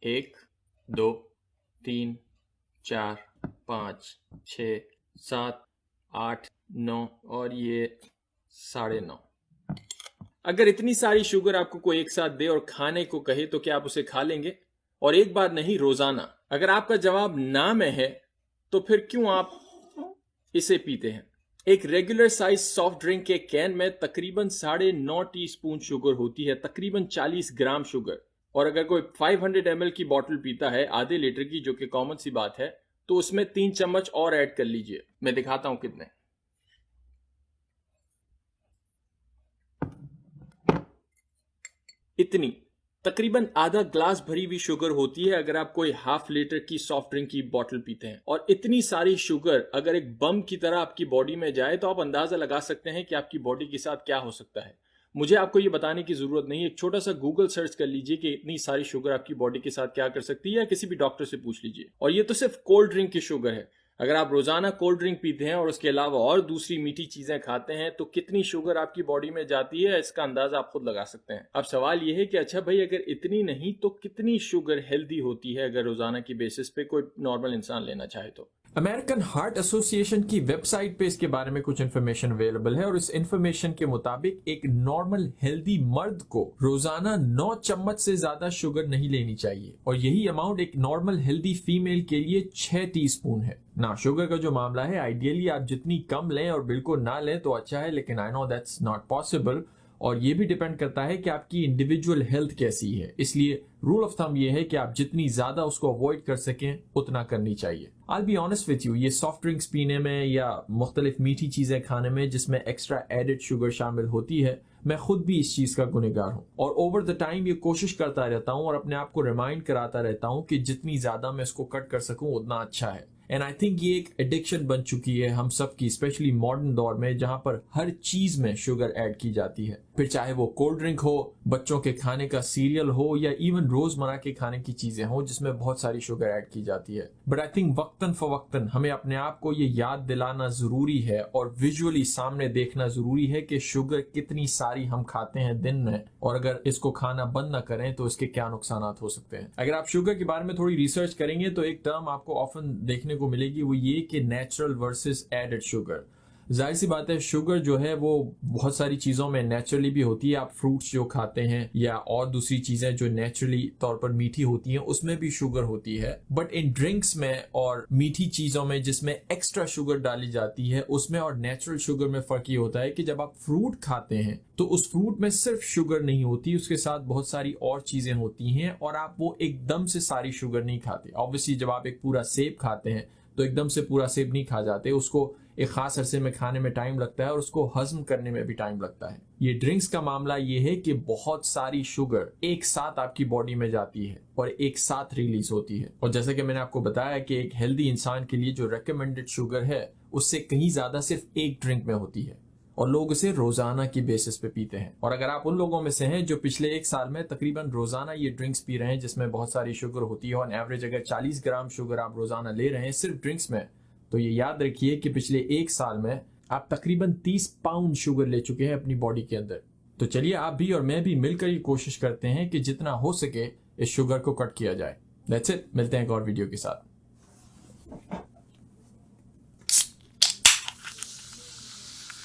1, 2, 3, 4, 5, 6, 7, 8, 9 और ये 9.5। अगर इतनी सारी शुगर आपको कोई एक साथ दे और खाने को कहे तो क्या आप उसे खा लेंगे? और एक बार नहीं, रोजाना? अगर आपका जवाब ना में है तो फिर क्यों आप इसे पीते हैं? एक रेगुलर साइज सॉफ्ट ड्रिंक के कैन में तकरीबन 9.5 टीस्पून शुगर होती है, तकरीबन 40 ग्राम शुगर। और अगर कोई 500 ml की बोतल पीता है, आधे लीटर की, जो कि कॉमन सी बात है, तो उसमें 3 चम्मच और ऐड कर लीजिए। मैं दिखाता हूं कितने। इतनी, तकरीबन आधा ग्लास भरी हुई शुगर होती है अगर आप कोई हाफ लीटर की सॉफ्ट ड्रिंक की बोतल पीते हैं। और इतनी सारी शुगर अगर एक बम की तरह आपकी बॉडी में जाए तो आप अंदाजा लगा सकते हैं कि आपकी बॉडी के साथ क्या हो सकता है। मुझे आपको ये बताने की जरूरत नहीं, एक छोटा सा गूगल सर्च कर लीजिए कि इतनी सारी शुगर आपकी बॉडी के साथ क्या कर सकती है, या किसी भी डॉक्टर से पूछ लीजिए। और ये तो सिर्फ कोल्ड ड्रिंक की शुगर है। अगर आप रोजाना कोल्ड ड्रिंक पीते हैं और उसके अलावा और दूसरी मीठी चीजें खाते हैं तो कितनी शुगर आपकी बॉडी में जाती है, इसका अंदाजा आप खुद लगा सकते हैं। अब सवाल यह है कि अच्छा भाई, अगर इतनी नहीं तो कितनी शुगर हेल्दी होती है अगर रोजाना की बेसिस पे कोई नॉर्मल इंसान लेना चाहे तो? अमेरिकन हार्ट एसोसिएशन की वेबसाइट पे इसके बारे में कुछ इन्फॉर्मेशन अवेलेबल है और इस इन्फॉर्मेशन के मुताबिक एक नॉर्मल हेल्दी मर्द को रोजाना 9 चम्मच से ज्यादा शुगर नहीं लेनी चाहिए, और यही अमाउंट एक नॉर्मल हेल्दी फीमेल के लिए 6 टीस्पून है ना। शुगर का जो मामला है, आइडियली आप जितनी कम लें और बिल्कुल ना लें तो अच्छा है, लेकिन I know that's not possible. और ये भी डिपेंड करता है कि आपकी इंडिविजुअल हेल्थ कैसी है, इसलिए रूल ऑफ थंब ये है कि आप जितनी ज्यादा उसको अवॉइड कर सकें उतना करनी चाहिए। I'll be honest with you, ये सॉफ्ट ड्रिंक्स पीने में या मुख्तलिफ मीठी चीजें खाने में जिसमें एक्स्ट्रा एडेड शुगर शामिल होती है, मैं खुद भी इस चीज का गुनहगार हूँ और ओवर द टाइम ये कोशिश करता रहता हूँ और अपने आप को रिमाइंड कराता रहता हूँ कि जितनी ज्यादा मैं इसको कट कर सकूं उतना अच्छा है। एंड आई थिंक ये एक एडिक्शन बन चुकी है हम सब की, स्पेशली मॉडर्न दौर में जहां पर हर चीज में शुगर ऐड की जाती है, फिर चाहे वो कोल्ड ड्रिंक हो, बच्चों के खाने का सीरियल हो, या इवन रोजमर्रा के खाने की चीजें हो जिसमें बहुत सारी शुगर ऐड की जाती है। बट आई थिंक वक्तन फवक्तन हमें अपने आप को ये याद दिलाना जरूरी है और विजुअली सामने देखना जरूरी है कि शुगर कितनी सारी हम खाते हैं दिन में, और अगर इसको खाना बंद ना करें तो इसके क्या नुकसान हो सकते हैं। अगर आप शुगर के बारे में थोड़ी रिसर्च करेंगे तो एक टर्म आपको ऑफन देखने को मिलेगी, वो ये कि नेचुरल वर्सेस एडेड शुगर। जाहिर सी बात है, शुगर जो है वो बहुत सारी चीजों में नेचुरली भी होती है। आप फ्रूट्स जो खाते हैं या और दूसरी चीजें जो नेचुरली तौर पर मीठी होती हैं उसमें भी शुगर होती है। बट इन ड्रिंक्स में और मीठी चीजों में जिसमें एक्स्ट्रा शुगर डाली जाती है, उसमें और नेचुरल शुगर में फर्क ये होता है कि जब आप फ्रूट खाते हैं तो उस फ्रूट में सिर्फ शुगर नहीं होती, उसके साथ बहुत सारी और चीजें होती हैं और आप वो एकदम से सारी शुगर नहीं खाते। ऑब्वियसली जब आप एक पूरा सेब खाते हैं तो एकदम से पूरा सेब नहीं खा जाते, उसको एक खास अरसे में खाने में टाइम लगता है और उसको हजम करने में भी टाइम लगता है। ये ड्रिंक्स का मामला ये है कि बहुत सारी शुगर एक साथ आपकी बॉडी में जाती है और एक साथ रिलीज होती है। और जैसा कि मैंने आपको बताया कि एक हेल्दी इंसान के लिए जो रेकमेंडेड शुगर है उससे कहीं ज्यादा सिर्फ एक ड्रिंक में होती है, और लोग इसे रोजाना की बेसिस पे पीते हैं। और अगर आप उन लोगों में से हैं जो पिछले एक साल में तकरीबन रोजाना ये ड्रिंक्स पी रहे हैं जिसमें बहुत सारी शुगर होती है, ऑन एवरेज अगर 40 ग्राम शुगर आप रोजाना ले रहे हैं सिर्फ ड्रिंक्स में, तो ये याद रखिए कि पिछले एक साल में आप तकरीबन 30 पाउंड शुगर ले चुके हैं अपनी बॉडी के अंदर। तो चलिए आप भी और मैं भी मिलकर ये कोशिश करते हैं कि जितना हो सके इस शुगर को कट किया जाए। दैट्स इट, मिलते हैं एक और वीडियो के साथ।